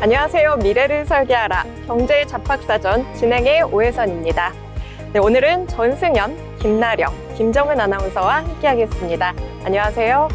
안녕하세요. 미래를 설계하라 경제 잡학사전 진행의 오혜선입니다. 네, 오늘은 전승연, 김나령, 김정은 아나운서와 함께하겠습니다. 안녕하세요.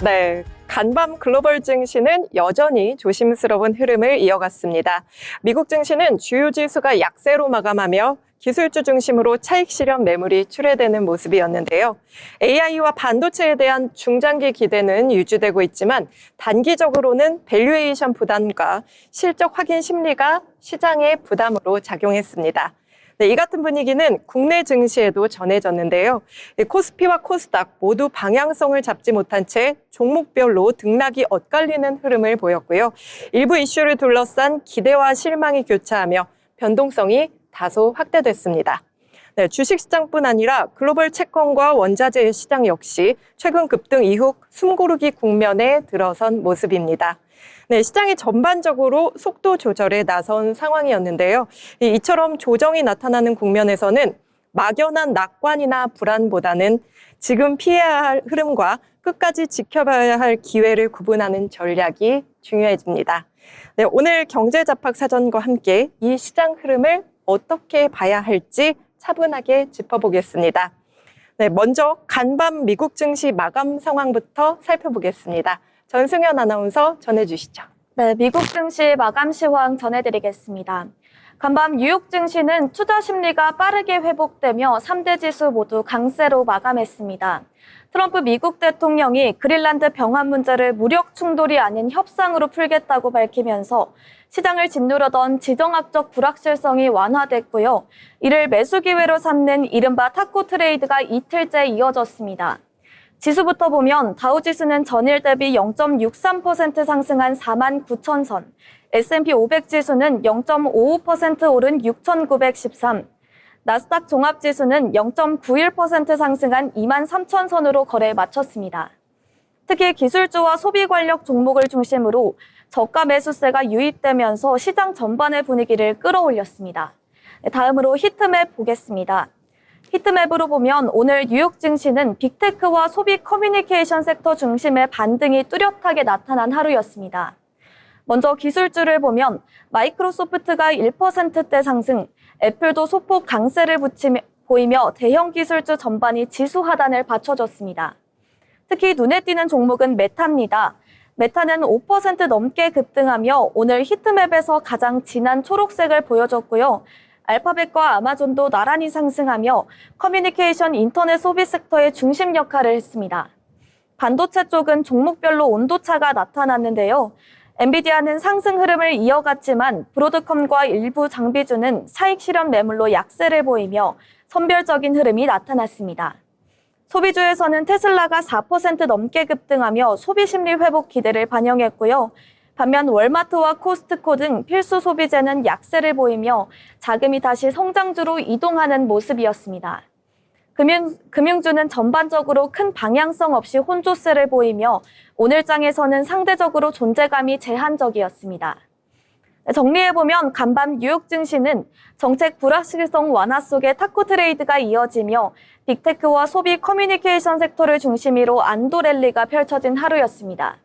네. 간밤 글로벌 증시는 여전히 조심스러운 흐름을 이어갔습니다. 미국 증시는 주요 지수가 약세로 마감하며 기술주 중심으로 차익 실현 매물이 출회되는 모습이었는데요. AI와 반도체에 대한 중장기 기대는 유지되고 있지만 단기적으로는 밸류에이션 부담과 실적 확인 심리가 시장의 부담으로 작용했습니다. 네, 이 같은 분위기는 국내 증시에도 전해졌는데요. 코스피와 코스닥 모두 방향성을 잡지 못한 채 종목별로 등락이 엇갈리는 흐름을 보였고요. 일부 이슈를 둘러싼 기대와 실망이 교차하며 변동성이 다소 확대됐습니다. 네, 주식시장뿐 아니라 글로벌 채권과 원자재 시장 역시 최근 급등 이후 숨고르기 국면에 들어선 모습입니다. 네, 시장이 전반적으로 속도 조절에 나선 상황이었는데요. 이처럼 조정이 나타나는 국면에서는 막연한 낙관이나 불안보다는 지금 피해야 할 흐름과 끝까지 지켜봐야 할 기회를 구분하는 전략이 중요해집니다. 네, 오늘 경제잡학사전과 함께 이 시장 흐름을 어떻게 봐야 할지 차분하게 짚어보겠습니다. 네, 먼저 간밤 미국 증시 마감 상황부터 살펴보겠습니다. 전승연 아나운서 전해주시죠. 네, 미국 증시 마감 시황 전해드리겠습니다. 간밤 뉴욕 증시는 투자 심리가 빠르게 회복되며 3대 지수 모두 강세로 마감했습니다. 트럼프 미국 대통령이 그린란드 병합 문제를 무력 충돌이 아닌 협상으로 풀겠다고 밝히면서 시장을 짓누르던 지정학적 불확실성이 완화됐고요. 이를 매수 기회로 삼는 이른바 타코 트레이드가 이틀째 이어졌습니다. 지수부터 보면 다우지수는 전일 대비 0.63% 상승한 49,000선, S&P 500 지수는 0.55% 오른 6,913, 나스닥 종합지수는 0.91% 상승한 23,000선으로 거래에 마쳤습니다. 특히 기술주와 소비 관력 종목을 중심으로 저가 매수세가 유입되면서 시장 전반의 분위기를 끌어올렸습니다. 다음으로 히트맵 보겠습니다. 히트맵으로 보면 오늘 뉴욕 증시는 빅테크와 소비 커뮤니케이션 sek터 중심의 반등이 뚜렷하게 나타난 하루였습니다. 먼저 기술주를 보면 마이크로소프트가 1%대 상승, 애플도 소폭 강세를 보이며 대형 기술주 전반이 지수 하단을 받쳐줬습니다. 특히 눈에 띄는 종목은 메타입니다. 메타는 5% 넘게 급등하며 오늘 히트맵에서 가장 진한 초록색을 보여줬고요. 알파벳과 아마존도 나란히 상승하며 커뮤니케이션 인터넷 소비 섹터의 중심 역할을 했습니다. 반도체 쪽은 종목별로 온도차가 나타났는데요. 엔비디아는 상승 흐름을 이어갔지만 브로드컴과 일부 장비주는 차익 실현 매물로 약세를 보이며 선별적인 흐름이 나타났습니다. 소비주에서는 테슬라가 4% 넘게 급등하며 소비 심리 회복 기대를 반영했고요. 반면 월마트와 코스트코 등 필수 소비재는 약세를 보이며 자금이 다시 성장주로 이동하는 모습이었습니다. 금융주는 전반적으로 큰 방향성 없이 혼조세를 보이며 오늘 장에서는 상대적으로 존재감이 제한적이었습니다. 정리해보면 간밤 뉴욕 증시는 정책 불확실성 완화 속에 타코 트레이드가 이어지며 빅테크와 소비 커뮤니케이션 섹터를 중심으로 안도 랠리가 펼쳐진 하루였습니다.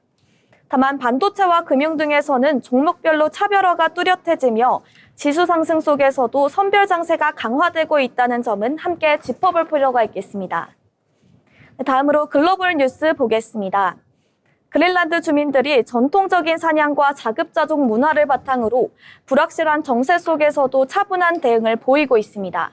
다만 반도체와 금융 등에서는 종목별로 차별화가 뚜렷해지며 지수 상승 속에서도 선별 장세가 강화되고 있다는 점은 함께 짚어볼 필요가 있겠습니다. 다음으로 글로벌 뉴스 보겠습니다. 그린란드 주민들이 전통적인 사냥과 자급자족 문화를 바탕으로 불확실한 정세 속에서도 차분한 대응을 보이고 있습니다.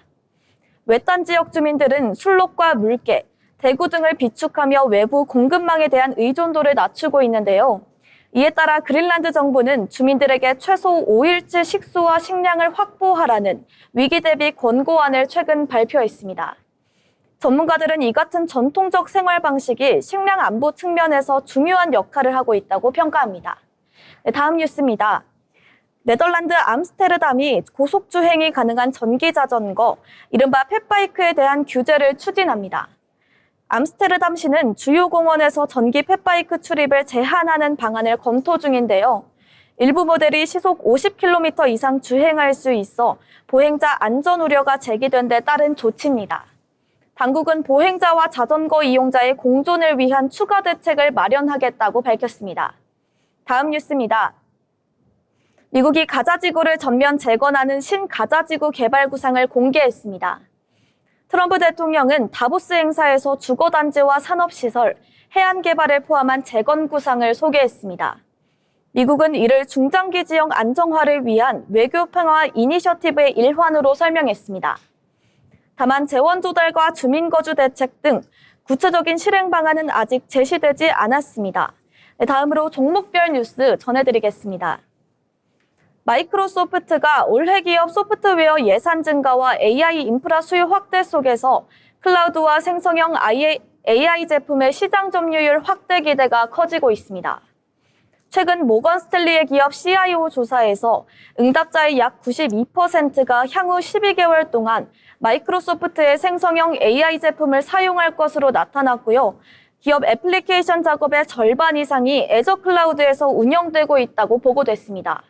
외딴 지역 주민들은 술록과 물개, 대구 등을 비축하며 외부 공급망에 대한 의존도를 낮추고 있는데요. 이에 따라 그린란드 정부는 주민들에게 최소 5일치 식수와 식량을 확보하라는 위기 대비 권고안을 최근 발표했습니다. 전문가들은 이 같은 전통적 생활 방식이 식량 안보 측면에서 중요한 역할을 하고 있다고 평가합니다. 다음 뉴스입니다. 네덜란드 암스테르담이 고속주행이 가능한 전기자전거, 이른바 펫바이크에 대한 규제를 추진합니다. 암스테르담시는 주요 공원에서 전기 펫바이크 출입을 제한하는 방안을 검토 중인데요. 일부 모델이 시속 50km 이상 주행할 수 있어 보행자 안전 우려가 제기된 데 따른 조치입니다. 당국은 보행자와 자전거 이용자의 공존을 위한 추가 대책을 마련하겠다고 밝혔습니다. 다음 뉴스입니다. 미국이 가자지구를 전면 재건하는 신가자지구 개발 구상을 공개했습니다. 트럼프 대통령은 다보스 행사에서 주거단지와 산업시설, 해안개발을 포함한 재건 구상을 소개했습니다. 미국은 이를 중장기 지역 안정화를 위한 외교 평화 이니셔티브의 일환으로 설명했습니다. 다만 재원 조달과 주민 거주 대책 등 구체적인 실행 방안은 아직 제시되지 않았습니다. 다음으로 종목별 뉴스 전해드리겠습니다. 마이크로소프트가 올해 기업 소프트웨어 예산 증가와 AI 인프라 수요 확대 속에서 클라우드와 생성형 AI 제품의 시장 점유율 확대 기대가 커지고 있습니다. 최근 모건 스탠리의 기업 CIO 조사에서 응답자의 약 92%가 향후 12개월 동안 마이크로소프트의 생성형 AI 제품을 사용할 것으로 나타났고요. 기업 애플리케이션 작업의 절반 이상이 애저 클라우드에서 운영되고 있다고 보고됐습니다.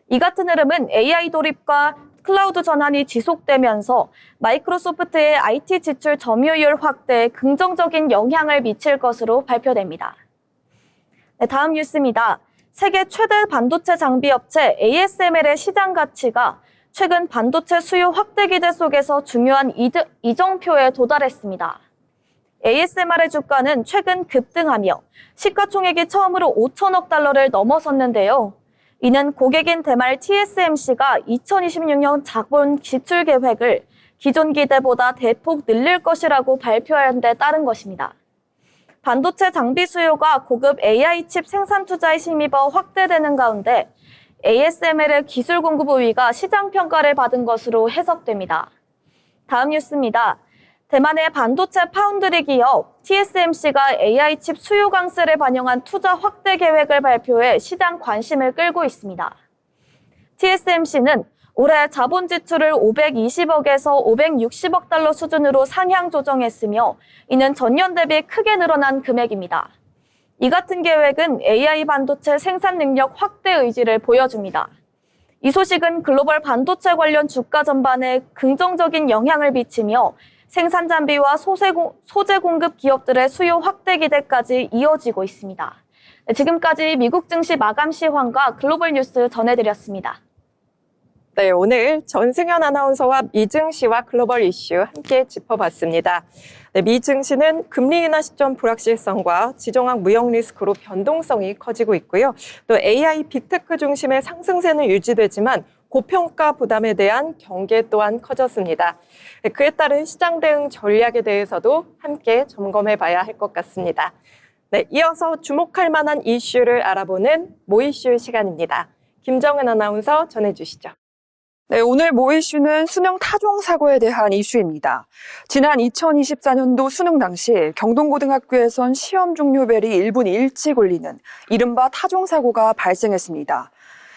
이 같은 흐름은 AI 도입과 클라우드 전환이 지속되면서 마이크로소프트의 IT 지출 점유율 확대에 긍정적인 영향을 미칠 것으로 발표됩니다. 다음 뉴스입니다. 세계 최대 반도체 장비 업체 ASML의 시장 가치가 최근 반도체 수요 확대 기대 속에서 중요한 이정표에 도달했습니다. ASML의 주가는 최근 급등하며 시가총액이 처음으로 5천억 달러를 넘어섰는데요. 이는 고객인 대말 TSMC가 2026년 자본 지출 계획을 기존 기대보다 대폭 늘릴 것이라고 발표한 데 따른 것입니다. 반도체 장비 수요가 고급 AI 칩 생산 투자에 힘입어 확대되는 가운데 ASML의 기술 공급 우위가 시장 평가를 받은 것으로 해석됩니다. 다음 뉴스입니다. 대만의 반도체 파운드리 기업 TSMC가 AI 칩 수요 강세를 반영한 투자 확대 계획을 발표해 시장 관심을 끌고 있습니다. TSMC는 올해 자본 지출을 520억에서 560억 달러 수준으로 상향 조정했으며 이는 전년 대비 크게 늘어난 금액입니다. 이 같은 계획은 AI 반도체 생산 능력 확대 의지를 보여줍니다. 이 소식은 글로벌 반도체 관련 주가 전반에 긍정적인 영향을 미치며 생산 장비와 소재 공급 기업들의 수요 확대 기대까지 이어지고 있습니다. 지금까지 미국 증시 마감 시황과 글로벌 뉴스 전해드렸습니다. 네, 오늘 전승현 아나운서와 미증시와 글로벌 이슈 함께 짚어봤습니다. 네, 미증시는 금리 인하 시점 불확실성과 지정학 무역 리스크로 변동성이 커지고 있고요. 또 AI 빅테크 중심의 상승세는 유지되지만 고평가 부담에 대한 경계 또한 커졌습니다. 네, 그에 따른 시장 대응 전략에 대해서도 함께 점검해 봐야 할 것 같습니다. 네, 이어서 주목할 만한 이슈를 알아보는 모이슈 시간입니다. 김정은 아나운서 전해주시죠. 네, 오늘 모 이슈는 수능 타종 사고에 대한 이슈입니다. 지난 2024년도 수능 당시 경동고등학교에선 시험 종료벨이 1분 일찍 울리는 이른바 타종 사고가 발생했습니다.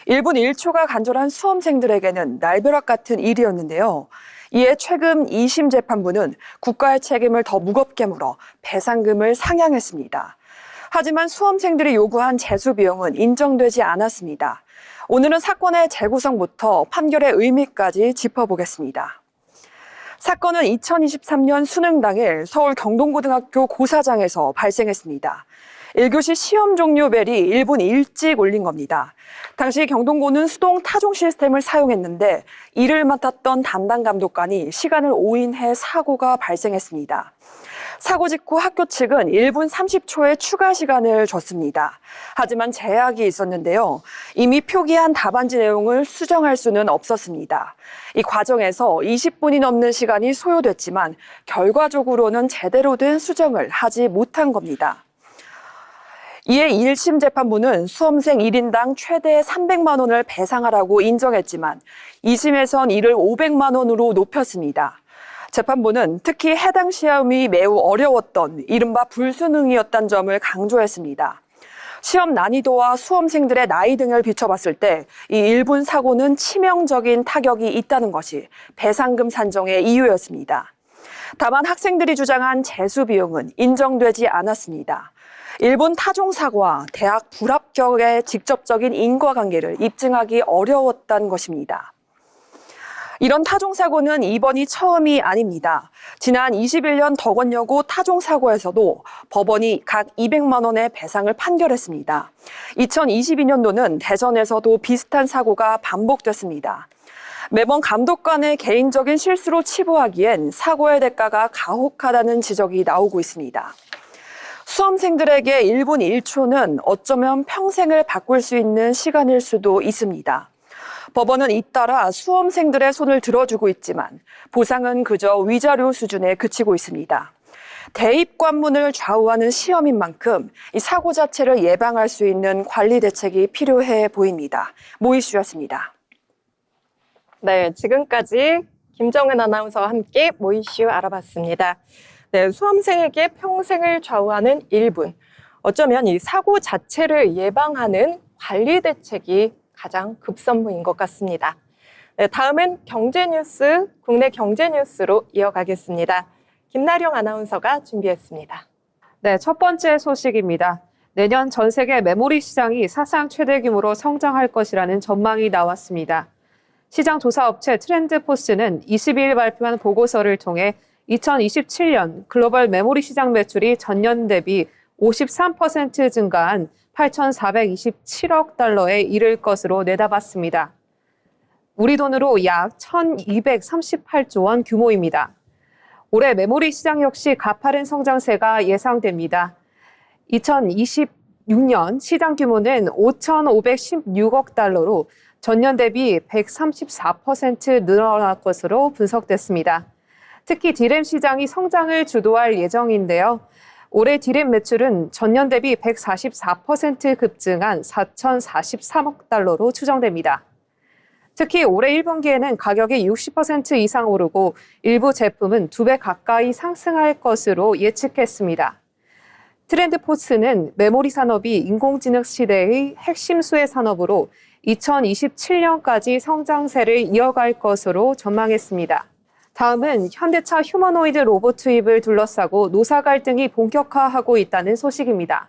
1분 1초가 간절한 수험생들에게는 날벼락 같은 일이었는데요. 이에 최근 2심 재판부는 국가의 책임을 더 무겁게 물어 배상금을 상향했습니다. 하지만 수험생들이 요구한 재수 비용은 인정되지 않았습니다. 오늘은 사건의 재구성부터 판결의 의미까지 짚어보겠습니다. 사건은 2023년 수능 당일 서울 경동고등학교 고사장에서 발생했습니다. 1교시 시험 종료 벨이 1분 일찍 울린 겁니다. 당시 경동고는 수동 타종 시스템을 사용했는데 이를 맡았던 담당 감독관이 시간을 오인해 사고가 발생했습니다. 사고 직후 학교 측은 1분 30초의 추가 시간을 줬습니다. 하지만 제약이 있었는데요. 이미 표기한 답안지 내용을 수정할 수는 없었습니다. 이 과정에서 20분이 넘는 시간이 소요됐지만 결과적으로는 제대로 된 수정을 하지 못한 겁니다. 이에 1심 재판부는 수험생 1인당 최대 300만 원을 배상하라고 인정했지만 2심에선 이를 500만 원으로 높였습니다. 재판부는 특히 해당 시험이 매우 어려웠던 이른바 불수능이었다는 점을 강조했습니다. 시험 난이도와 수험생들의 나이 등을 비춰봤을 때 이 1분 사고는 치명적인 타격이 있다는 것이 배상금 산정의 이유였습니다. 다만 학생들이 주장한 재수 비용은 인정되지 않았습니다. 1분 타종 사고와 대학 불합격의 직접적인 인과관계를 입증하기 어려웠다는 것입니다. 이런 타종사고는 이번이 처음이 아닙니다. 지난 21년 덕원여고 타종사고에서도 법원이 각 200만 원의 배상을 판결했습니다. 2022년도는 대전에서도 비슷한 사고가 반복됐습니다. 매번 감독관의 개인적인 실수로 치부하기엔 사고의 대가가 가혹하다는 지적이 나오고 있습니다. 수험생들에게 1분 1초는 어쩌면 평생을 바꿀 수 있는 시간일 수도 있습니다. 법원은 잇따라 수험생들의 손을 들어주고 있지만 보상은 그저 위자료 수준에 그치고 있습니다. 대입 관문을 좌우하는 시험인 만큼 이 사고 자체를 예방할 수 있는 관리 대책이 필요해 보입니다. 모 이슈였습니다. 네, 지금까지 김정은 아나운서와 함께 모 이슈 알아봤습니다. 네, 수험생에게 평생을 좌우하는 1분. 어쩌면 이 사고 자체를 예방하는 관리 대책이 가장 급선무인 것 같습니다. 네, 다음은 경제 뉴스, 국내 경제 뉴스로 이어가겠습니다. 김나령 아나운서가 준비했습니다. 네, 첫 번째 소식입니다. 내년 전 세계 메모리 시장이 사상 최대 규모로 성장할 것이라는 전망이 나왔습니다. 시장 조사 업체 트렌드포스는 22일 발표한 보고서를 통해 2027년 글로벌 메모리 시장 매출이 전년 대비 53% 증가한 8,427억 달러에 이를 것으로 내다봤습니다. 우리 돈으로 약 1,238조 원 규모입니다. 올해 메모리 시장 역시 가파른 성장세가 예상됩니다. 2026년 시장 규모는 5,516억 달러로 전년 대비 134% 늘어날 것으로 분석됐습니다. 특히 디램 시장이 성장을 주도할 예정인데요. 올해 디램 매출은 전년 대비 144% 급증한 4,043억 달러로 추정됩니다. 특히 올해 1분기에는 가격이 60% 이상 오르고 일부 제품은 2배 가까이 상승할 것으로 예측했습니다. 트렌드포스는 메모리 산업이 인공지능 시대의 핵심 수혜 산업으로 2027년까지 성장세를 이어갈 것으로 전망했습니다. 다음은 현대차 휴머노이드 로봇 투입을 둘러싸고 노사 갈등이 본격화하고 있다는 소식입니다.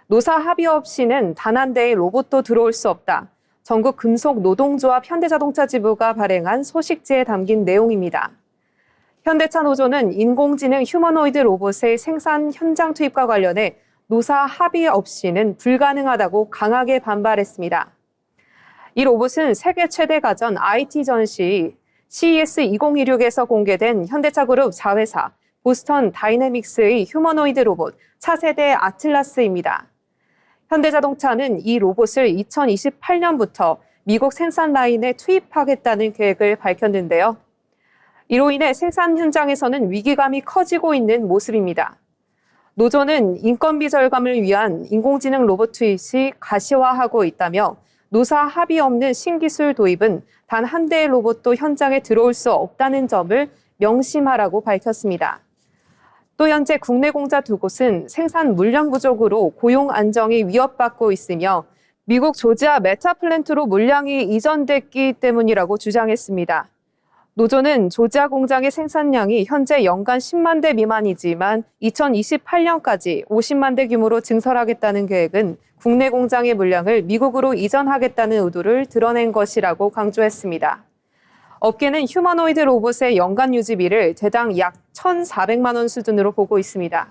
노사 합의 없이는 단 한 대의 로봇도 들어올 수 없다. 전국 금속 노동조합 현대자동차 지부가 발행한 소식지에 담긴 내용입니다. 현대차 노조는 인공지능 휴머노이드 로봇의 생산 현장 투입과 관련해 노사 합의 없이는 불가능하다고 강하게 반발했습니다. 이 로봇은 세계 최대 가전 IT 전시 CES 2026에서 공개된 현대차그룹 자회사 보스턴 다이내믹스의 휴머노이드 로봇 차세대 아틀라스입니다. 현대자동차는 이 로봇을 2028년부터 미국 생산 라인에 투입하겠다는 계획을 밝혔는데요. 이로 인해 생산 현장에서는 위기감이 커지고 있는 모습입니다. 노조는 인건비 절감을 위한 인공지능 로봇 투입이 가시화하고 있다며 노사 합의 없는 신기술 도입은 단 한 대의 로봇도 현장에 들어올 수 없다는 점을 명심하라고 밝혔습니다. 또 현재 국내 공자 2곳은 생산 물량 부족으로 고용 안정이 위협받고 있으며 미국 조지아 메타 플랜트로 물량이 이전됐기 때문이라고 주장했습니다. 노조는 조지아 공장의 생산량이 현재 연간 10만 대 미만이지만 2028년까지 50만 대 규모로 증설하겠다는 계획은 국내 공장의 물량을 미국으로 이전하겠다는 의도를 드러낸 것이라고 강조했습니다. 업계는 휴머노이드 로봇의 연간 유지비를 대당 약 1,400만 원 수준으로 보고 있습니다.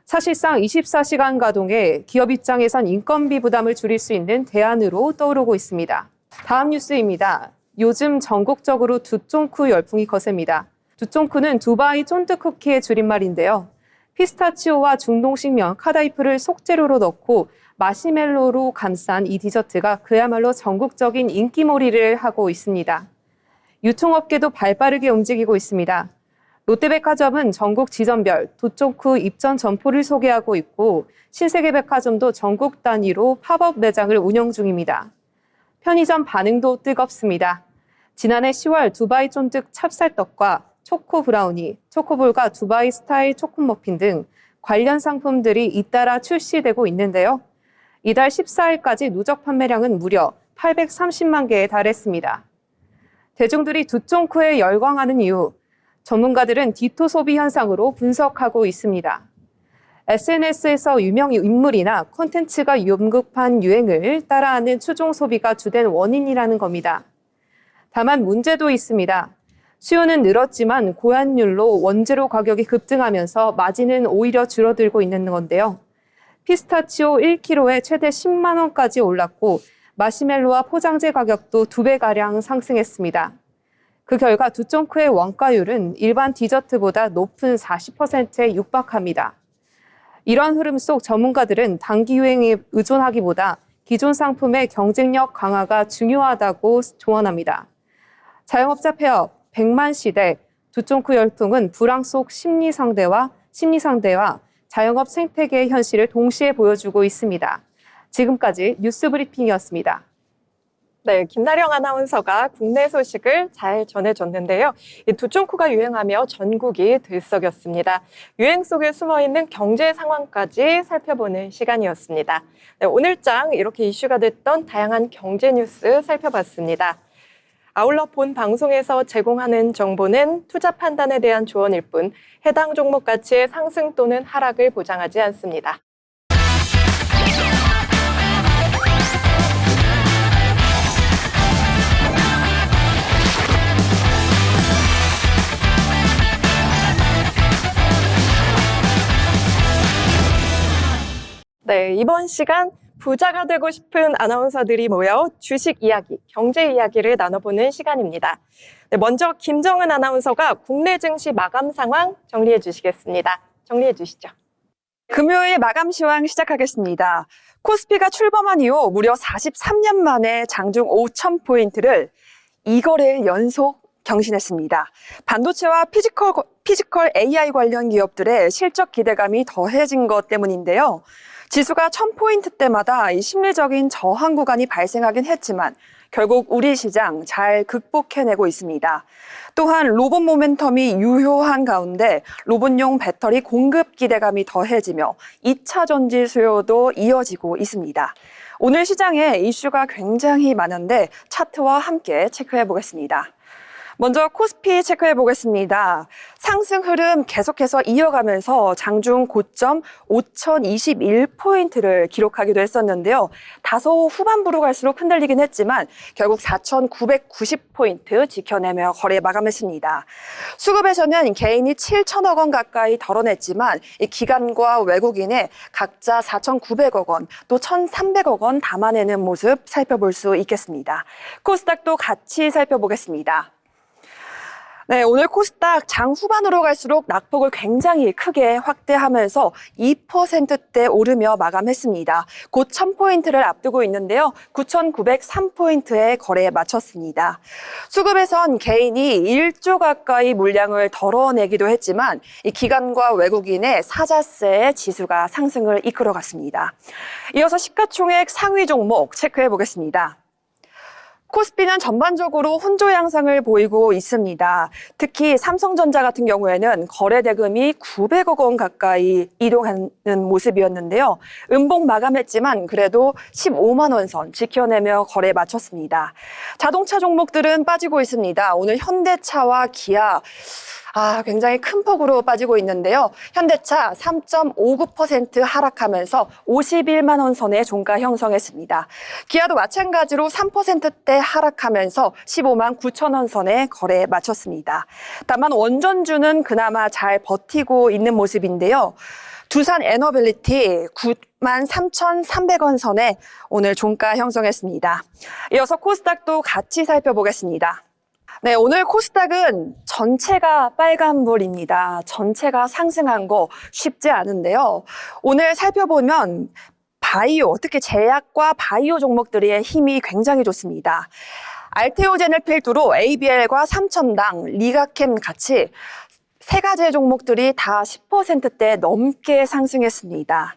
사실상 24시간 가동에 기업 입장에선 인건비 부담을 줄일 수 있는 대안으로 떠오르고 있습니다. 다음 뉴스입니다. 요즘 전국적으로 두쫑쿠 열풍이 거셉니다. 두쫑쿠는 두바이 쫀득 쿠키의 줄임말인데요. 피스타치오와 중동식면 카다이프를 속재료로 넣고 마시멜로로 감싼 이 디저트가 그야말로 전국적인 인기몰이를 하고 있습니다. 유통업계도 발빠르게 움직이고 있습니다. 롯데백화점은 전국 지점별 두쫑쿠 입점 점포를 소개하고 있고 신세계백화점도 전국 단위로 팝업 매장을 운영 중입니다. 편의점 반응도 뜨겁습니다. 지난해 10월 두바이 쫀득 찹쌀떡과 초코 브라우니, 초코볼과 두바이 스타일 초코머핀 등 관련 상품들이 잇따라 출시되고 있는데요. 이달 14일까지 누적 판매량은 무려 830만 개에 달했습니다. 대중들이 두쫑쿠에 열광하는 이유, 전문가들은 디토 소비 현상으로 분석하고 있습니다. SNS에서 유명 인물이나 콘텐츠가 언급한 유행을 따라하는 추종 소비가 주된 원인이라는 겁니다. 다만 문제도 있습니다. 수요는 늘었지만 고환율로 원재료 가격이 급등하면서 마진은 오히려 줄어들고 있는 건데요. 피스타치오 1kg에 최대 10만 원까지 올랐고 마시멜로와 포장재 가격도 2배가량 상승했습니다. 그 결과 두쫑크의 원가율은 일반 디저트보다 높은 40%에 육박합니다. 이런 흐름 속 전문가들은 단기 유행에 의존하기보다 기존 상품의 경쟁력 강화가 중요하다고 조언합니다. 자영업자 폐업, 백만 시대, 두쫑크 열풍은 불황 속 심리 상대와 자영업 생태계의 현실을 동시에 보여주고 있습니다. 지금까지 뉴스 브리핑이었습니다. 네, 김나령 아나운서가 국내 소식을 잘 전해줬는데요. 이 두쫑크가 유행하며 전국이 들썩였습니다. 유행 속에 숨어있는 경제 상황까지 살펴보는 시간이었습니다. 네, 오늘장 이렇게 이슈가 됐던 다양한 경제 뉴스 살펴봤습니다. 아울러 본 방송에서 제공하는 정보는 투자 판단에 대한 조언일 뿐 해당 종목 가치의 상승 또는 하락을 보장하지 않습니다. 네, 이번 시간 부자가 되고 싶은 아나운서들이 모여 주식 이야기, 경제 이야기를 나눠보는 시간입니다. 네, 먼저 김정은 아나운서가 국내 증시 마감 상황 정리해 주시겠습니다. 정리해 주시죠. 금요일 마감 시황 시작하겠습니다. 코스피가 출범한 이후 무려 43년 만에 장중 5,000포인트를 2거래일 연속 경신했습니다. 반도체와 피지컬 AI 관련 기업들의 실적 기대감이 더해진 것 때문인데요. 지수가 1000포인트대마다 이 심리적인 저항 구간이 발생하긴 했지만 결국 우리 시장 잘 극복해내고 있습니다. 또한 로봇 모멘텀이 유효한 가운데 로봇용 배터리 공급 기대감이 더해지며 2차 전지 수요도 이어지고 있습니다. 오늘 시장에 이슈가 굉장히 많은데 차트와 함께 체크해 보겠습니다. 먼저 코스피 체크해 보겠습니다. 상승 흐름 계속해서 이어가면서 장중 고점 5,021포인트를 기록하기도 했었는데요. 다소 후반부로 갈수록 흔들리긴 했지만 결국 4,990포인트 지켜내며 거래 마감했습니다. 수급에서는 개인이 7천억 원 가까이 덜어냈지만 이 기관과 외국인의 각자 4,900억 원, 또 1,300억 원 담아내는 모습 살펴볼 수 있겠습니다. 코스닥도 같이 살펴보겠습니다. 네, 오늘 코스닥 장 후반으로 갈수록 낙폭을 굉장히 크게 확대하면서 2%대 오르며 마감했습니다. 곧 1000포인트를 앞두고 있는데요. 9,903포인트에 거래에 마쳤습니다. 수급에선 개인이 1조 가까이 물량을 덜어내기도 했지만 이 기관과 외국인의 사자세의 지수가 상승을 이끌어갔습니다. 이어서 시가총액 상위 종목 체크해 보겠습니다. 코스피는 전반적으로 혼조 양상을 보이고 있습니다. 특히 삼성전자 같은 경우에는 거래 대금이 900억 원 가까이 이동하는 모습이었는데요. 음봉 마감했지만 그래도 15만 원 선 지켜내며 거래 마쳤습니다. 자동차 종목들은 빠지고 있습니다. 오늘 현대차와 기아 굉장히 큰 폭으로 빠지고 있는데요. 현대차 3.59% 하락하면서 51만 원 선의 종가 형성했습니다. 기아도 마찬가지로 3%대 하락하면서 15만 9천 원 선의 거래에 마쳤습니다. 다만 원전주는 그나마 잘 버티고 있는 모습인데요. 두산 에너빌리티 9만 3,300원 선에 오늘 종가 형성했습니다. 이어서 코스닥도 같이 살펴보겠습니다. 네, 오늘 코스닥은 전체가 빨간불입니다. 전체가 상승한 거 쉽지 않은데요. 오늘 살펴보면 바이오, 특히 제약과 바이오 종목들의 힘이 굉장히 좋습니다. 알테오젠을 필두로 ABL과 삼천당, 리가캠 같이 세 가지 종목들이 다 10%대 넘게 상승했습니다.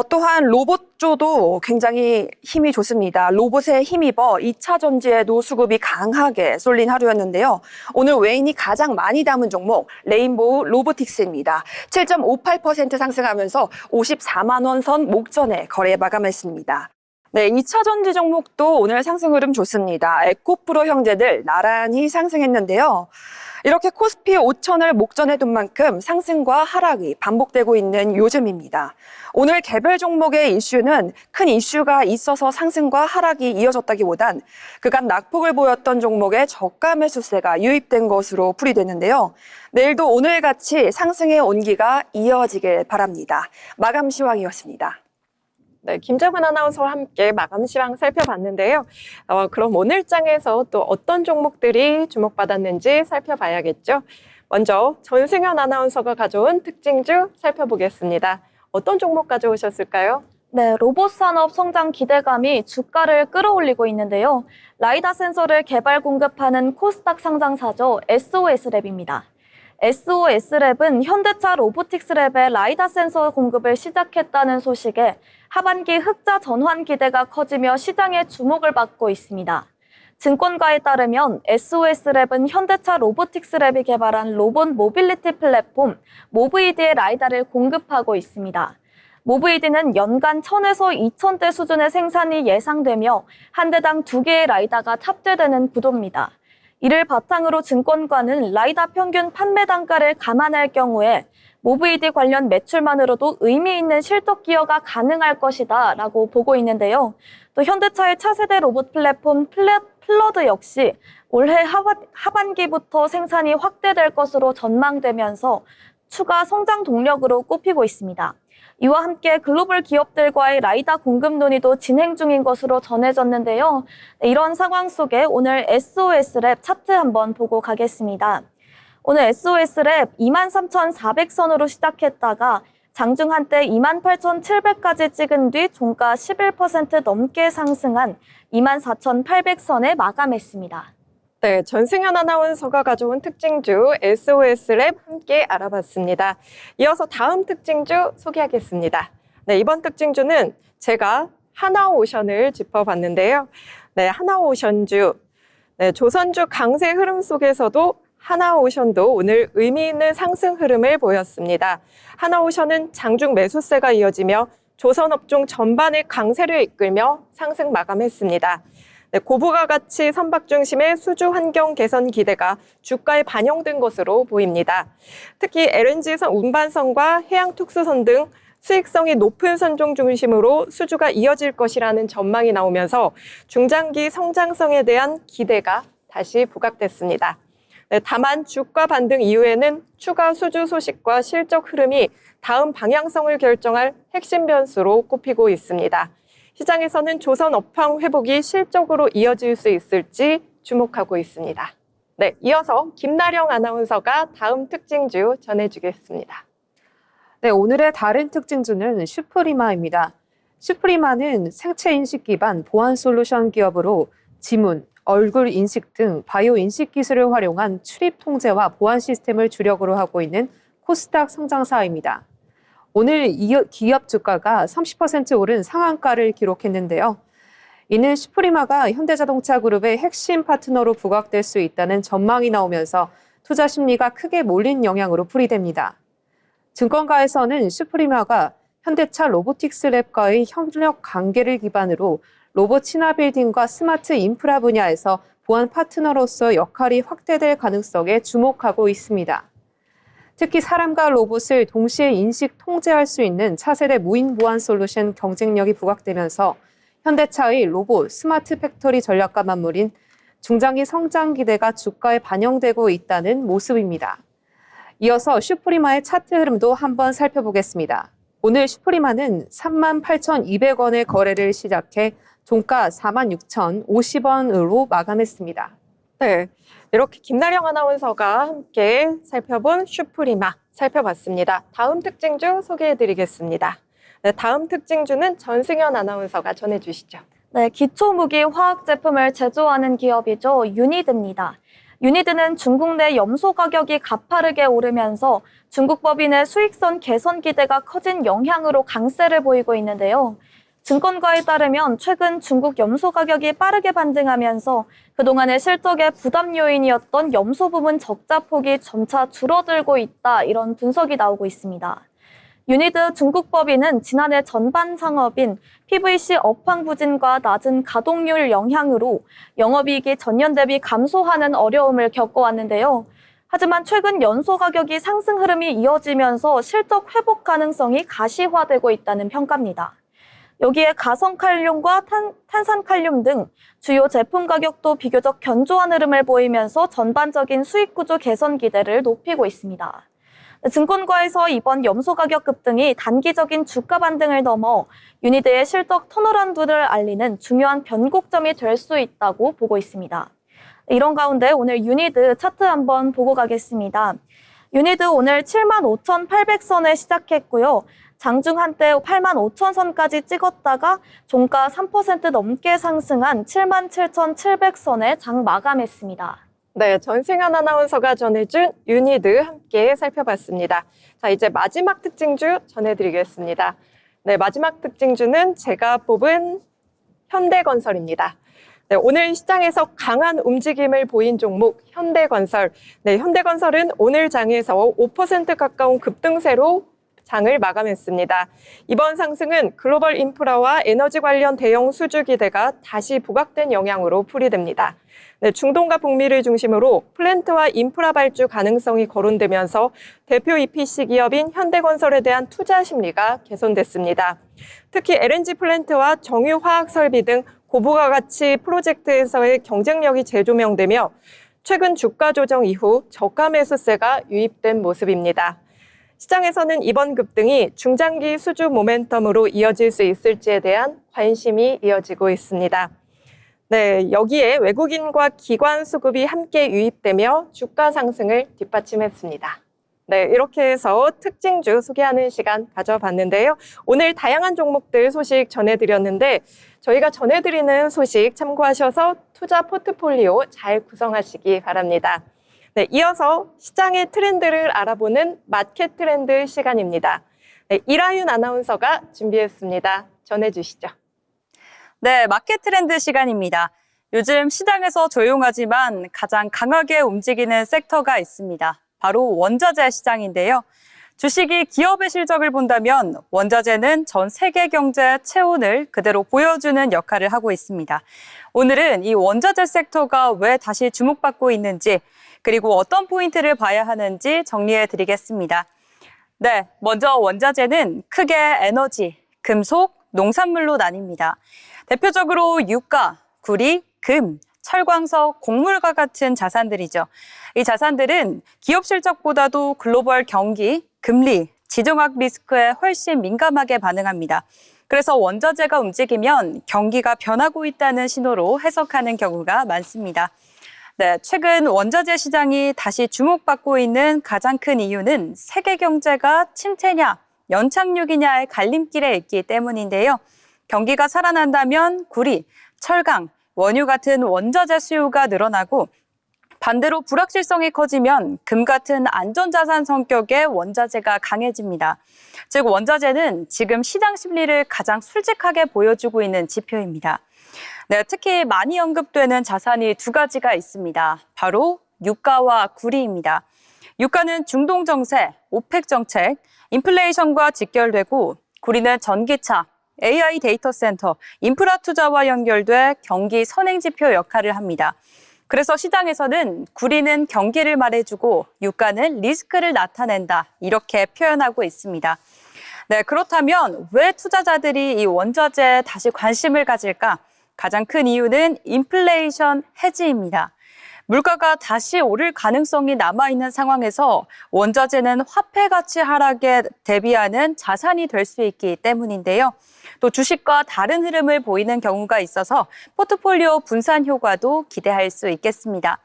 또한 로봇주도 굉장히 힘이 좋습니다. 로봇에 힘입어 2차 전지에도 수급이 강하게 쏠린 하루였는데요. 오늘 외인이 가장 많이 담은 종목 레인보우 로보틱스입니다. 7.58% 상승하면서 54만 원 선 목전에 거래 마감했습니다. 네, 2차 전지 종목도 오늘 상승 흐름 좋습니다. 에코프로 형제들 나란히 상승했는데요. 이렇게 코스피 5천을 목전에 둔 만큼 상승과 하락이 반복되고 있는 요즘입니다. 오늘 개별 종목의 이슈는 큰 이슈가 있어서 상승과 하락이 이어졌다기보단 그간 낙폭을 보였던 종목의 저가 매수세가 유입된 것으로 풀이되는데요. 내일도 오늘같이 상승의 온기가 이어지길 바랍니다. 마감 시황이었습니다. 네, 김정은 아나운서와 함께 마감 시황 살펴봤는데요. 그럼 오늘 장에서 또 어떤 종목들이 주목받았는지 살펴봐야겠죠. 먼저 전승현 아나운서가 가져온 특징주 살펴보겠습니다. 어떤 종목 가져오셨을까요? 네, 로봇 산업 성장 기대감이 주가를 끌어올리고 있는데요. 라이다 센서를 개발 공급하는 코스닥 상장사죠. SOS랩입니다. SOS랩은 현대차 로보틱스랩의 라이다 센서 공급을 시작했다는 소식에 하반기 흑자 전환 기대가 커지며 시장의 주목을 받고 있습니다. 증권가에 따르면 SOS랩은 현대차 로보틱스랩이 개발한 로봇 모빌리티 플랫폼 모브이디의 라이다를 공급하고 있습니다. 모브이디는 연간 1000에서 2000대 수준의 생산이 예상되며 한 대당 2개의 라이다가 탑재되는 구도입니다. 이를 바탕으로 증권가는 라이다 평균 판매 단가를 감안할 경우에 모브이디 관련 매출만으로도 의미 있는 실적 기여가 가능할 것이다 라고 보고 있는데요. 또 현대차의 차세대 로봇 플랫폼 플러드 역시 올해 하반기부터 생산이 확대될 것으로 전망되면서 추가 성장 동력으로 꼽히고 있습니다. 이와 함께 글로벌 기업들과의 라이다 공급 논의도 진행 중인 것으로 전해졌는데요. 이런 상황 속에 오늘 SOS랩 차트 한번 보고 가겠습니다. 오늘 SOS랩 23,400선으로 시작했다가 장중 한때 28,700까지 찍은 뒤 종가 11% 넘게 상승한 24,800선에 마감했습니다. 네, 전승현 아나운서가 가져온 특징주 SOS랩 함께 알아봤습니다. 이어서 다음 특징주 소개하겠습니다. 네, 이번 특징주는 제가 하나오션을 짚어봤는데요. 네, 하나오션주, 네, 조선주 강세 흐름 속에서도 하나오션도 오늘 의미 있는 상승 흐름을 보였습니다. 하나오션은 장중 매수세가 이어지며 조선업종 전반의 강세를 이끌며 상승 마감했습니다. 네, 고부가 가치 선박 중심의 수주 환경 개선 기대가 주가에 반영된 것으로 보입니다. 특히 LNG선 운반선과 해양특수선 등 수익성이 높은 선종 중심으로 수주가 이어질 것이라는 전망이 나오면서 중장기 성장성에 대한 기대가 다시 부각됐습니다. 네, 다만 주가 반등 이후에는 추가 수주 소식과 실적 흐름이 다음 방향성을 결정할 핵심 변수로 꼽히고 있습니다. 시장에서는 조선 업황 회복이 실적으로 이어질 수 있을지 주목하고 있습니다. 네, 이어서 김나령 아나운서가 다음 특징주 전해주겠습니다. 네, 오늘의 다른 특징주는 슈프리마입니다. 슈프리마는 생체 인식 기반 보안 솔루션 기업으로 지문, 얼굴 인식 등 바이오 인식 기술을 활용한 출입 통제와 보안 시스템을 주력으로 하고 있는 코스닥 상장사입니다. 오늘 이 기업 주가가 30% 오른 상한가를 기록했는데요. 이는 슈프리마가 현대자동차 그룹의 핵심 파트너로 부각될 수 있다는 전망이 나오면서 투자 심리가 크게 몰린 영향으로 풀이됩니다. 증권가에서는 슈프리마가 현대차 로보틱스랩과의 협력 관계를 기반으로 로봇 친화 빌딩과 스마트 인프라 분야에서 보안 파트너로서 역할이 확대될 가능성에 주목하고 있습니다. 특히 사람과 로봇을 동시에 인식 통제할 수 있는 차세대 무인 보안 솔루션 경쟁력이 부각되면서 현대차의 로봇 스마트 팩토리 전략과 맞물린 중장기 성장 기대가 주가에 반영되고 있다는 모습입니다. 이어서 슈프리마의 차트 흐름도 한번 살펴보겠습니다. 오늘 슈프리마는 38,200원의 거래를 시작해 종가 46,050원으로 마감했습니다. 네, 이렇게 김나령 아나운서가 함께 살펴본 슈프리마 살펴봤습니다. 다음 특징주 소개해드리겠습니다. 네, 다음 특징주는 전승현 아나운서가 전해주시죠. 네, 기초무기 화학 제품을 제조하는 기업이죠. 유니드입니다. 유니드는 중국 내 염소 가격이 가파르게 오르면서 중국 법인의 수익성 개선 기대가 커진 영향으로 강세를 보이고 있는데요. 증권가에 따르면 최근 중국 염소 가격이 빠르게 반등하면서 그동안의 실적의 부담 요인이었던 염소 부문 적자 폭이 점차 줄어들고 있다, 이런 분석이 나오고 있습니다. 유니드 중국법인은 지난해 전반 상업인 PVC 업황 부진과 낮은 가동률 영향으로 영업이익이 전년 대비 감소하는 어려움을 겪어왔는데요. 하지만 최근 연소 가격이 상승 흐름이 이어지면서 실적 회복 가능성이 가시화되고 있다는 평가입니다. 여기에 가성칼륨과 탄산칼륨 등 주요 제품 가격도 비교적 견조한 흐름을 보이면서 전반적인 수익 구조 개선 기대를 높이고 있습니다. 증권가에서 이번 염소 가격 급등이 단기적인 주가 반등을 넘어 유니드의 실적 턴어라운드를 알리는 중요한 변곡점이 될 수 있다고 보고 있습니다. 이런 가운데 오늘 유니드 차트 한번 보고 가겠습니다. 유니드 오늘 75,800선에 시작했고요. 장중 한때 85,000선까지 찍었다가 종가 3% 넘게 상승한 77,700선에 장 마감했습니다. 네, 전승현 아나운서가 전해준 유니드 함께 살펴봤습니다. 자, 이제 마지막 특징주 전해드리겠습니다. 네, 마지막 특징주는 제가 뽑은 현대건설입니다. 네, 오늘 시장에서 강한 움직임을 보인 종목 현대건설. 네, 현대건설은 오늘 장에서 5% 가까운 급등세로 장을 마감했습니다. 이번 상승은 글로벌 인프라와 에너지 관련 대형 수주 기대가 다시 부각된 영향으로 풀이됩니다. 네, 중동과 북미를 중심으로 플랜트와 인프라 발주 가능성이 거론되면서 대표 EPC 기업인 현대건설에 대한 투자 심리가 개선됐습니다. 특히 LNG 플랜트와 정유화학 설비 등 고부가 가치 프로젝트에서의 경쟁력이 재조명되며 최근 주가 조정 이후 저가 매수세가 유입된 모습입니다. 시장에서는 이번 급등이 중장기 수주 모멘텀으로 이어질 수 있을지에 대한 관심이 이어지고 있습니다. 네, 여기에 외국인과 기관 수급이 함께 유입되며 주가 상승을 뒷받침했습니다. 네, 이렇게 해서 특징주 소개하는 시간 가져봤는데요. 오늘 다양한 종목들 소식 전해드렸는데 저희가 전해드리는 소식 참고하셔서 투자 포트폴리오 잘 구성하시기 바랍니다. 네, 이어서 시장의 트렌드를 알아보는 마켓 트렌드 시간입니다. 네, 이라윤 아나운서가 준비했습니다. 전해주시죠. 네, 마켓 트렌드 시간입니다. 요즘 시장에서 조용하지만 가장 강하게 움직이는 섹터가 있습니다. 바로 원자재 시장인데요. 주식이 기업의 실적을 본다면 원자재는 전 세계 경제 체온을 그대로 보여주는 역할을 하고 있습니다. 오늘은 이 원자재 섹터가 왜 다시 주목받고 있는지 그리고 어떤 포인트를 봐야 하는지 정리해 드리겠습니다. 네, 먼저 원자재는 크게 에너지, 금속, 농산물로 나뉩니다. 대표적으로 유가, 구리, 금, 철광석, 곡물과 같은 자산들이죠. 이 자산들은 기업 실적보다도 글로벌 경기, 금리, 지정학 리스크에 훨씬 민감하게 반응합니다. 그래서 원자재가 움직이면 경기가 변하고 있다는 신호로 해석하는 경우가 많습니다. 네, 최근 원자재 시장이 다시 주목받고 있는 가장 큰 이유는 세계 경제가 침체냐, 연착륙이냐의 갈림길에 있기 때문인데요. 경기가 살아난다면 구리, 철강, 원유 같은 원자재 수요가 늘어나고 반대로 불확실성이 커지면 금 같은 안전자산 성격의 원자재가 강해집니다. 즉 원자재는 지금 시장 심리를 가장 솔직하게 보여주고 있는 지표입니다. 네, 특히 많이 언급되는 자산이 두 가지가 있습니다. 바로 유가와 구리입니다. 유가는 중동 정세, 오펙 정책, 인플레이션과 직결되고 구리는 전기차, AI 데이터 센터, 인프라 투자와 연결돼 경기 선행 지표 역할을 합니다. 그래서 시장에서는 구리는 경기를 말해주고 유가는 리스크를 나타낸다 이렇게 표현하고 있습니다. 네, 그렇다면 왜 투자자들이 이 원자재에 다시 관심을 가질까? 가장 큰 이유는 인플레이션 해지입니다. 물가가 다시 오를 가능성이 남아있는 상황에서 원자재는 화폐 가치 하락에 대비하는 자산이 될 수 있기 때문인데요. 또 주식과 다른 흐름을 보이는 경우가 있어서 포트폴리오 분산 효과도 기대할 수 있겠습니다.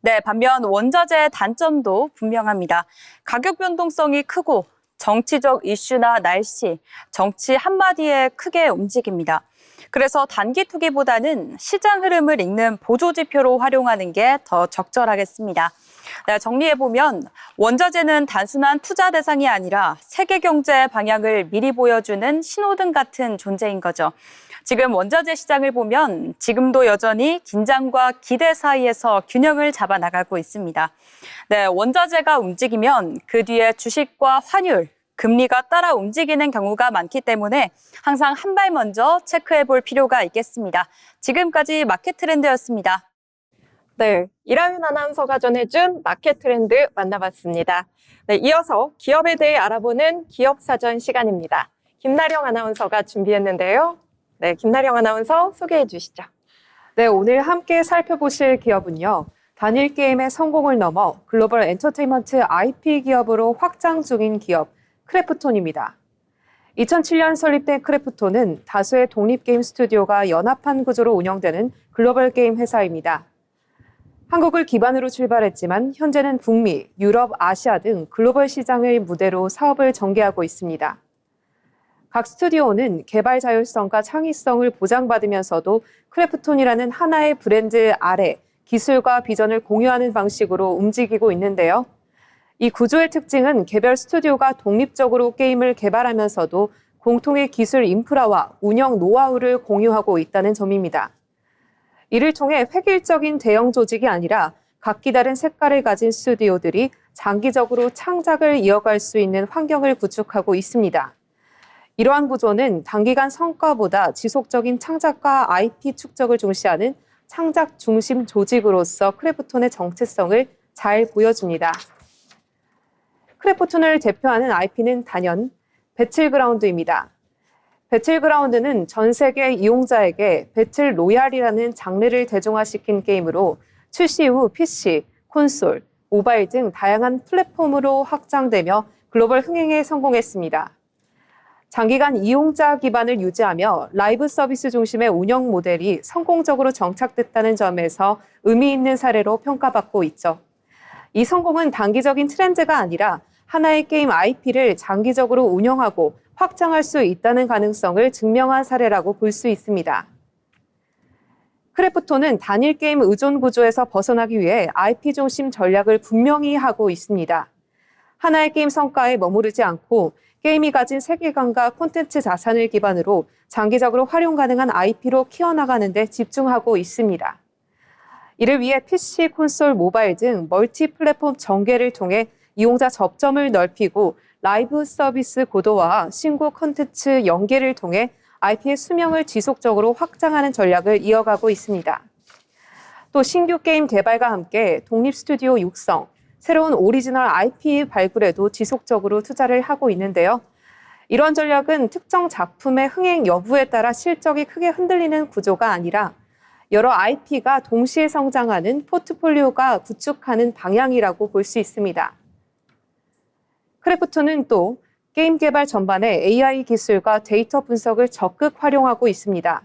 네, 반면 원자재의 단점도 분명합니다. 가격 변동성이 크고 정치적 이슈나 날씨, 정치 한마디에 크게 움직입니다. 그래서 단기 투기보다는 시장 흐름을 읽는 보조 지표로 활용하는 게 더 적절하겠습니다. 네, 정리해보면 원자재는 단순한 투자 대상이 아니라 세계 경제의 방향을 미리 보여주는 신호등 같은 존재인 거죠. 지금 원자재 시장을 보면 지금도 여전히 긴장과 기대 사이에서 균형을 잡아 나가고 있습니다. 네, 원자재가 움직이면 그 뒤에 주식과 환율, 금리가 따라 움직이는 경우가 많기 때문에 항상 한 발 먼저 체크해 볼 필요가 있겠습니다. 지금까지 마켓 트렌드였습니다. 네, 이라윤 아나운서가 전해준 마켓 트렌드 만나봤습니다. 네, 이어서 기업에 대해 알아보는 기업 사전 시간입니다. 김나령 아나운서가 준비했는데요. 네, 김나령 아나운서 소개해 주시죠. 네, 오늘 함께 살펴보실 기업은요. 단일 게임의 성공을 넘어 글로벌 엔터테인먼트 IP 기업으로 확장 중인 기업 크래프톤입니다. 2007년 설립된 크래프톤은 다수의 독립게임 스튜디오가 연합한 구조로 운영되는 글로벌 게임 회사입니다. 한국을 기반으로 출발했지만 현재는 북미, 유럽, 아시아 등 글로벌 시장의 무대로 사업을 전개하고 있습니다. 각 스튜디오는 개발 자율성과 창의성을 보장받으면서도 크래프톤이라는 하나의 브랜드 아래 기술과 비전을 공유하는 방식으로 움직이고 있는데요. 이 구조의 특징은 개별 스튜디오가 독립적으로 게임을 개발하면서도 공통의 기술 인프라와 운영 노하우를 공유하고 있다는 점입니다. 이를 통해 획일적인 대형 조직이 아니라 각기 다른 색깔을 가진 스튜디오들이 장기적으로 창작을 이어갈 수 있는 환경을 구축하고 있습니다. 이러한 구조는 단기간 성과보다 지속적인 창작과 IP 축적을 중시하는 창작 중심 조직으로서 크래프톤의 정체성을 잘 보여줍니다. 크래프톤을 대표하는 IP는 단연 배틀그라운드입니다. 배틀그라운드는 전 세계 이용자에게 배틀 로얄이라는 장르를 대중화시킨 게임으로 출시 후 PC, 콘솔, 모바일 등 다양한 플랫폼으로 확장되며 글로벌 흥행에 성공했습니다. 장기간 이용자 기반을 유지하며 라이브 서비스 중심의 운영 모델이 성공적으로 정착됐다는 점에서 의미 있는 사례로 평가받고 있죠. 이 성공은 단기적인 트렌드가 아니라 하나의 게임 IP를 장기적으로 운영하고 확장할 수 있다는 가능성을 증명한 사례라고 볼 수 있습니다. 크래프톤은 단일 게임 의존 구조에서 벗어나기 위해 IP 중심 전략을 분명히 하고 있습니다. 하나의 게임 성과에 머무르지 않고 게임이 가진 세계관과 콘텐츠 자산을 기반으로 장기적으로 활용 가능한 IP로 키워나가는 데 집중하고 있습니다. 이를 위해 PC, 콘솔, 모바일 등 멀티 플랫폼 전개를 통해 이용자 접점을 넓히고 라이브 서비스 고도화와 신규 콘텐츠 연계를 통해 IP의 수명을 지속적으로 확장하는 전략을 이어가고 있습니다. 또 신규 게임 개발과 함께 독립 스튜디오 육성, 새로운 오리지널 IP 발굴에도 지속적으로 투자를 하고 있는데요. 이런 전략은 특정 작품의 흥행 여부에 따라 실적이 크게 흔들리는 구조가 아니라 여러 IP가 동시에 성장하는 포트폴리오가 구축하는 방향이라고 볼 수 있습니다. 크래프톤은 또 게임 개발 전반에 AI 기술과 데이터 분석을 적극 활용하고 있습니다.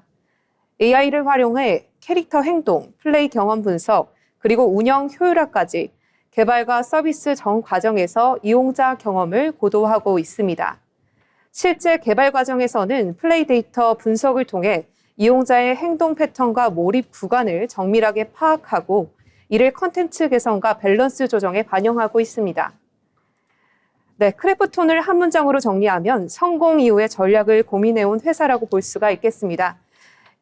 AI를 활용해 캐릭터 행동, 플레이 경험 분석, 그리고 운영 효율화까지 개발과 서비스 전 과정에서 이용자 경험을 고도화하고 있습니다. 실제 개발 과정에서는 플레이 데이터 분석을 통해 이용자의 행동 패턴과 몰입 구간을 정밀하게 파악하고 이를 콘텐츠 개선과 밸런스 조정에 반영하고 있습니다. 네, 크래프톤을 한 문장으로 정리하면 성공 이후의 전략을 고민해온 회사라고 볼 수가 있겠습니다.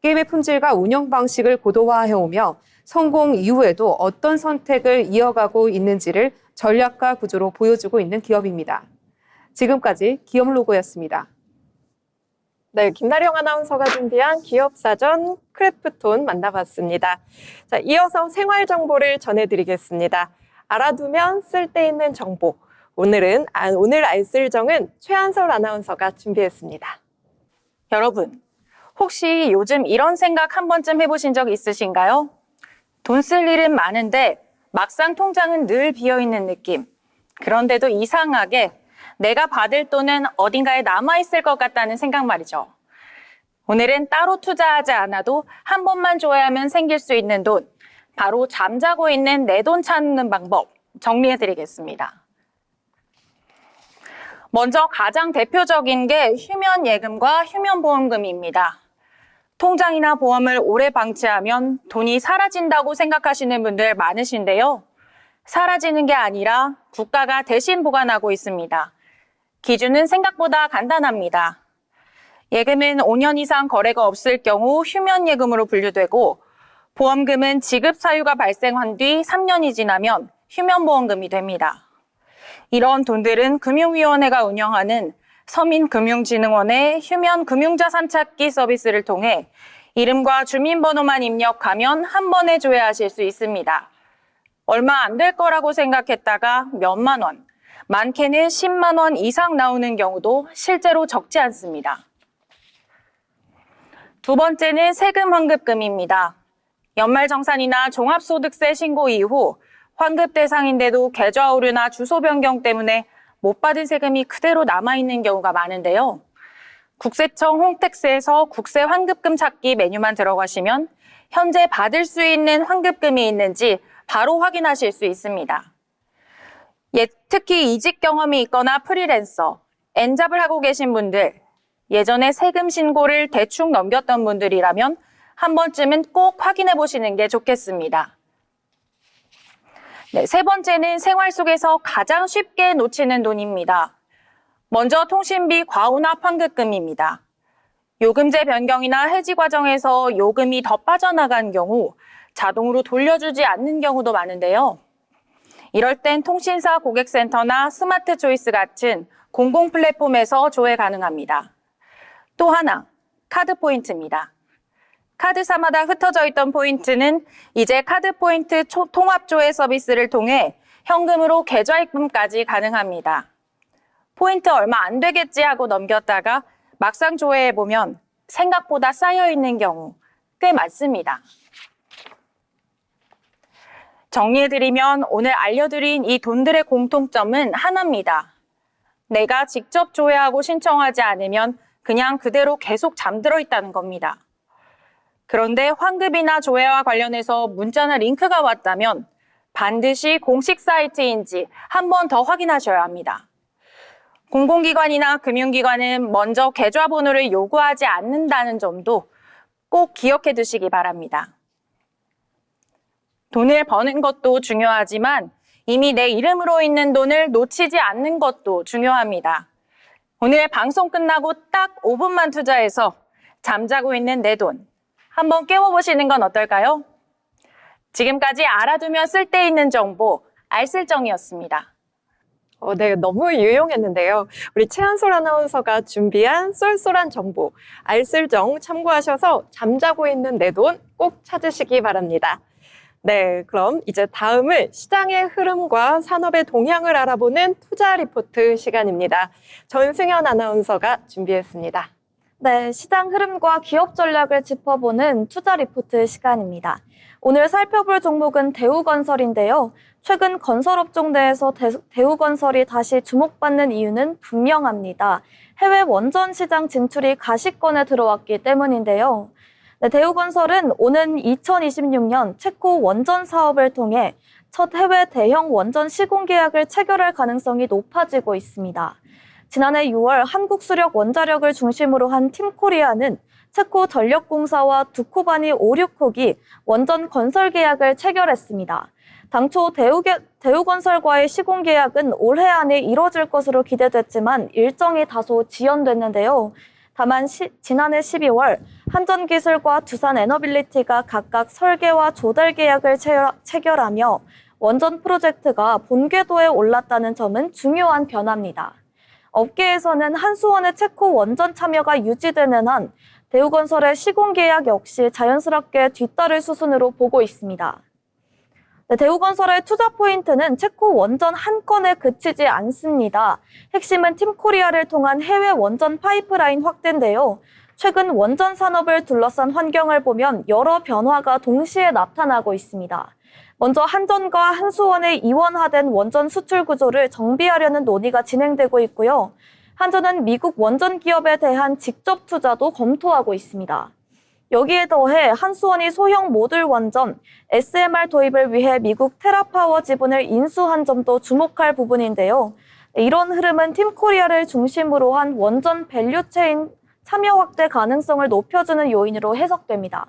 게임의 품질과 운영 방식을 고도화해오며 성공 이후에도 어떤 선택을 이어가고 있는지를 전략과 구조로 보여주고 있는 기업입니다. 지금까지 기업 로고였습니다. 네, 김나령 아나운서가 준비한 기업 사전 크래프톤 만나봤습니다. 자, 이어서 생활 정보를 전해드리겠습니다. 알아두면 쓸데있는 정보. 오늘 알쓸정은 최한솔 아나운서가 준비했습니다. 여러분, 혹시 요즘 이런 생각 한 번쯤 해보신 적 있으신가요? 돈 쓸 일은 많은데 막상 통장은 늘 비어있는 느낌. 그런데도 이상하게 내가 받을 돈은 어딘가에 남아있을 것 같다는 생각 말이죠. 오늘은 따로 투자하지 않아도 한 번만 줘야 하면 생길 수 있는 돈, 바로 잠자고 있는 내 돈 찾는 방법 정리해드리겠습니다. 먼저 가장 대표적인 게 휴면예금과 휴면보험금입니다. 통장이나 보험을 오래 방치하면 돈이 사라진다고 생각하시는 분들 많으신데요. 사라지는 게 아니라 국가가 대신 보관하고 있습니다. 기준은 생각보다 간단합니다. 예금은 5년 이상 거래가 없을 경우 휴면예금으로 분류되고 보험금은 지급 사유가 발생한 뒤 3년이 지나면 휴면보험금이 됩니다. 이런 돈들은 금융위원회가 운영하는 서민금융진흥원의 휴면금융자산 찾기 서비스를 통해 이름과 주민번호만 입력하면 한 번에 조회하실 수 있습니다. 얼마 안 될 거라고 생각했다가 몇만 원, 많게는 10만 원 이상 나오는 경우도 실제로 적지 않습니다. 두 번째는 세금 환급금입니다. 연말정산이나 종합소득세 신고 이후 환급 대상인데도 계좌 오류나 주소 변경 때문에 못 받은 세금이 그대로 남아있는 경우가 많은데요. 국세청 홈택스에서 국세 환급금 찾기 메뉴만 들어가시면 현재 받을 수 있는 환급금이 있는지 바로 확인하실 수 있습니다. 특히 이직 경험이 있거나 프리랜서, N잡을 하고 계신 분들, 예전에 세금 신고를 대충 넘겼던 분들이라면 한 번쯤은 꼭 확인해 보시는 게 좋겠습니다. 네, 세 번째는 생활 속에서 가장 쉽게 놓치는 돈입니다. 먼저 통신비 과우납 환급금입니다. 요금제 변경이나 해지 과정에서 요금이 더 빠져나간 경우 자동으로 돌려주지 않는 경우도 많은데요. 이럴 땐 통신사 고객센터나 스마트 초이스 같은 공공 플랫폼에서 조회 가능합니다. 또 하나, 카드 포인트입니다. 카드사마다 흩어져 있던 포인트는 이제 카드 포인트 통합 조회 서비스를 통해 현금으로 계좌 입금까지 가능합니다. 포인트 얼마 안 되겠지 하고 넘겼다가 막상 조회해보면 생각보다 쌓여있는 경우 꽤 많습니다. 정리해드리면 오늘 알려드린 이 돈들의 공통점은 하나입니다. 내가 직접 조회하고 신청하지 않으면 그냥 그대로 계속 잠들어 있다는 겁니다. 그런데 환급이나 조회와 관련해서 문자나 링크가 왔다면 반드시 공식 사이트인지 한 번 더 확인하셔야 합니다. 공공기관이나 금융기관은 먼저 계좌번호를 요구하지 않는다는 점도 꼭 기억해 두시기 바랍니다. 돈을 버는 것도 중요하지만 이미 내 이름으로 있는 돈을 놓치지 않는 것도 중요합니다. 오늘 방송 끝나고 딱 5분만 투자해서 잠자고 있는 내 돈 한번 깨워보시는 건 어떨까요? 지금까지 알아두면 쓸데있는 정보 알쓸정이었습니다. 네, 너무 유용했는데요. 우리 최한솔 아나운서가 준비한 쏠쏠한 정보, 알쓸정 참고하셔서 잠자고 있는 내 돈 꼭 찾으시기 바랍니다. 네, 그럼 이제 다음은 시장의 흐름과 산업의 동향을 알아보는 투자 리포트 시간입니다. 전승현 아나운서가 준비했습니다. 네, 시장 흐름과 기업 전략을 짚어보는 투자 리포트 시간입니다. 오늘 살펴볼 종목은 대우건설인데요. 최근 건설업종 내에서 대우건설이 다시 주목받는 이유는 분명합니다. 해외 원전 시장 진출이 가시권에 들어왔기 때문인데요. 네, 대우건설은 오는 2026년 체코 원전 사업을 통해 첫 해외 대형 원전 시공 계약을 체결할 가능성이 높아지고 있습니다. 지난해 6월 한국수력 원자력을 중심으로 한 팀코리아는 체코 전력공사와 두코바니 5,6호기 원전 건설 계약을 체결했습니다. 당초 대우건설과의 시공 계약은 올해 안에 이뤄질 것으로 기대됐지만 일정이 다소 지연됐는데요. 다만 지난해 12월 한전기술과 두산에너빌리티가 각각 설계와 조달 계약을 체결하며 원전 프로젝트가 본궤도에 올랐다는 점은 중요한 변화입니다. 업계에서는 한수원의 체코 원전 참여가 유지되는 한 대우건설의 시공 계약 역시 자연스럽게 뒤따를 수순으로 보고 있습니다. 네, 대우건설의 투자 포인트는 체코 원전 한 건에 그치지 않습니다. 핵심은 팀코리아를 통한 해외 원전 파이프라인 확대인데요. 최근 원전 산업을 둘러싼 환경을 보면 여러 변화가 동시에 나타나고 있습니다. 먼저 한전과 한수원의 이원화된 원전 수출 구조를 정비하려는 논의가 진행되고 있고요. 한전은 미국 원전 기업에 대한 직접 투자도 검토하고 있습니다. 여기에 더해 한수원이 소형 모듈 원전 SMR 도입을 위해 미국 테라파워 지분을 인수한 점도 주목할 부분인데요. 이런 흐름은 팀코리아를 중심으로 한 원전 밸류체인 참여 확대 가능성을 높여주는 요인으로 해석됩니다.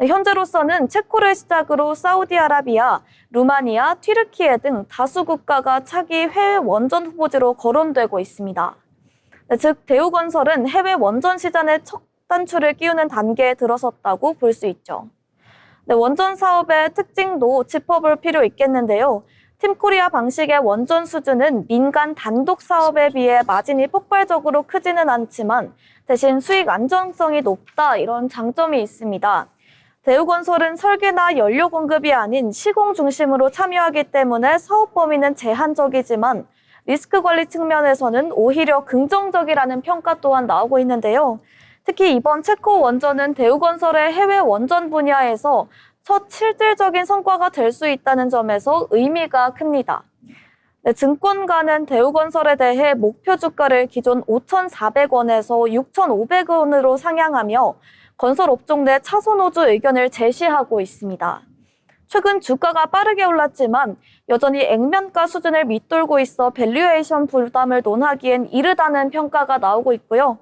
현재로서는 체코를 시작으로 사우디아라비아, 루마니아, 튀르키예 등 다수 국가가 차기 해외 원전 후보지로 거론되고 있습니다. 즉 대우건설은 해외 원전 시장의 첫 단추를 끼우는 단계에 들어섰다고 볼 수 있죠. 원전 사업의 특징도 짚어볼 필요 있겠는데요. 팀코리아 방식의 원전 수주는 민간 단독 사업에 비해 마진이 폭발적으로 크지는 않지만 대신 수익 안정성이 높다 이런 장점이 있습니다. 대우건설은 설계나 연료 공급이 아닌 시공 중심으로 참여하기 때문에 사업 범위는 제한적이지만 리스크 관리 측면에서는 오히려 긍정적이라는 평가 또한 나오고 있는데요. 특히 이번 체코 원전은 대우건설의 해외 원전 분야에서 첫 실질적인 성과가 될 수 있다는 점에서 의미가 큽니다. 네, 증권가는 대우건설에 대해 목표 주가를 기존 5,400원에서 6,500원으로 상향하며 건설 업종 내 차선호주 의견을 제시하고 있습니다. 최근 주가가 빠르게 올랐지만 여전히 액면가 수준을 밑돌고 있어 밸류에이션 부담을 논하기엔 이르다는 평가가 나오고 있고요.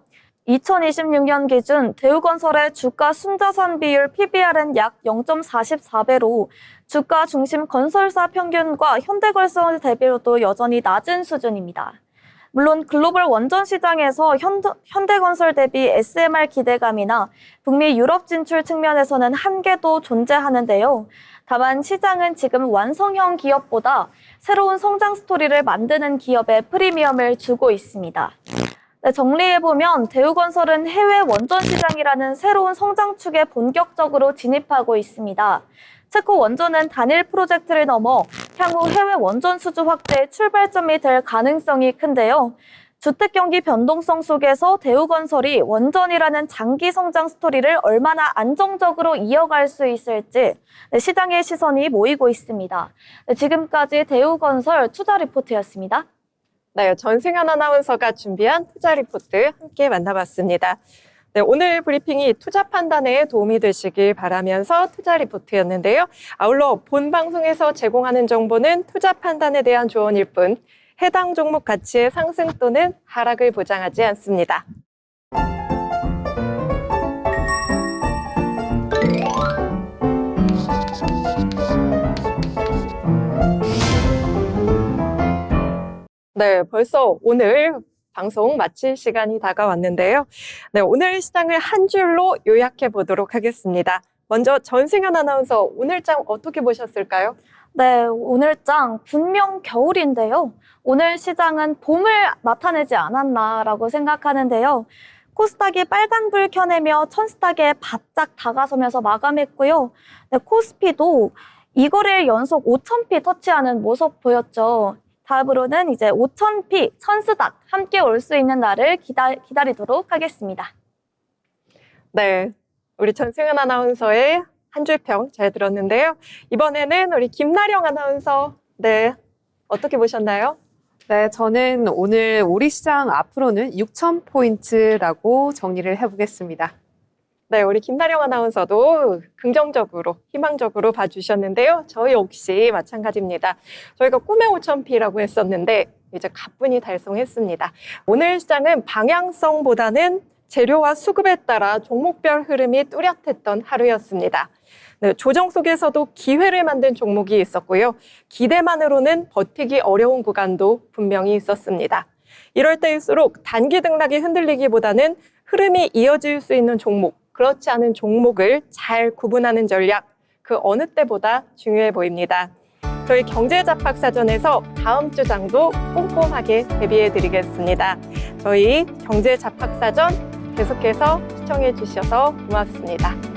2026년 기준 대우건설의 주가 순자산 비율 PBR은 약 0.44배로 주가 중심 건설사 평균과 현대건설 대비로도 여전히 낮은 수준입니다. 물론 글로벌 원전 시장에서 현대건설 대비 SMR 기대감이나 북미 유럽 진출 측면에서는 한계도 존재하는데요. 다만 시장은 지금 완성형 기업보다 새로운 성장 스토리를 만드는 기업에 프리미엄을 주고 있습니다. 네, 정리해보면 대우건설은 해외 원전 시장이라는 새로운 성장축에 본격적으로 진입하고 있습니다. 체코 원전은 단일 프로젝트를 넘어 향후 해외 원전 수주 확대의 출발점이 될 가능성이 큰데요. 주택 경기 변동성 속에서 대우건설이 원전이라는 장기 성장 스토리를 얼마나 안정적으로 이어갈 수 있을지 시장의 시선이 모이고 있습니다. 지금까지 대우건설 투자 리포트였습니다. 네, 전승현 아나운서가 준비한 투자 리포트 함께 만나봤습니다. 네, 오늘 브리핑이 투자 판단에 도움이 되시길 바라면서 투자 리포트였는데요. 아울러 본 방송에서 제공하는 정보는 투자 판단에 대한 조언일 뿐 해당 종목 가치의 상승 또는 하락을 보장하지 않습니다. 네, 벌써 오늘 방송 마칠 시간이 다가왔는데요. 네, 오늘 시장을 한 줄로 요약해 보도록 하겠습니다. 먼저 전승현 아나운서, 오늘장 어떻게 보셨을까요? 네, 오늘장 분명 겨울인데요. 오늘 시장은 봄을 나타내지 않았나라고 생각하는데요. 코스닥이 빨간불 켜내며 천스닥에 바짝 다가서면서 마감했고요. 네, 코스피도 2거래일 연속 5,000피 터치하는 모습 보였죠. 다음으로는 이제 5,000피, 천스닥 함께 올 수 있는 날을 기다리도록 하겠습니다. 네, 우리 전승현 아나운서의 한 줄 평 잘 들었는데요. 이번에는 우리 김나령 아나운서, 네, 어떻게 보셨나요? 네, 저는 오늘 우리 시장 앞으로는 6,000포인트라고 정리를 해보겠습니다. 네, 우리 김나령 아나운서도 긍정적으로, 희망적으로 봐주셨는데요. 저희 역시 마찬가지입니다. 저희가 꿈의 5,000피라고 했었는데 이제 가뿐히 달성했습니다. 오늘 시장은 방향성보다는 재료와 수급에 따라 종목별 흐름이 뚜렷했던 하루였습니다. 네, 조정 속에서도 기회를 만든 종목이 있었고요. 기대만으로는 버티기 어려운 구간도 분명히 있었습니다. 이럴 때일수록 단기 등락이 흔들리기보다는 흐름이 이어질 수 있는 종목, 그렇지 않은 종목을 잘 구분하는 전략, 그 어느 때보다 중요해 보입니다. 저희 경제잡학사전에서 다음 주 장도 꼼꼼하게 대비해 드리겠습니다. 저희 경제잡학사전 계속해서 시청해 주셔서 고맙습니다.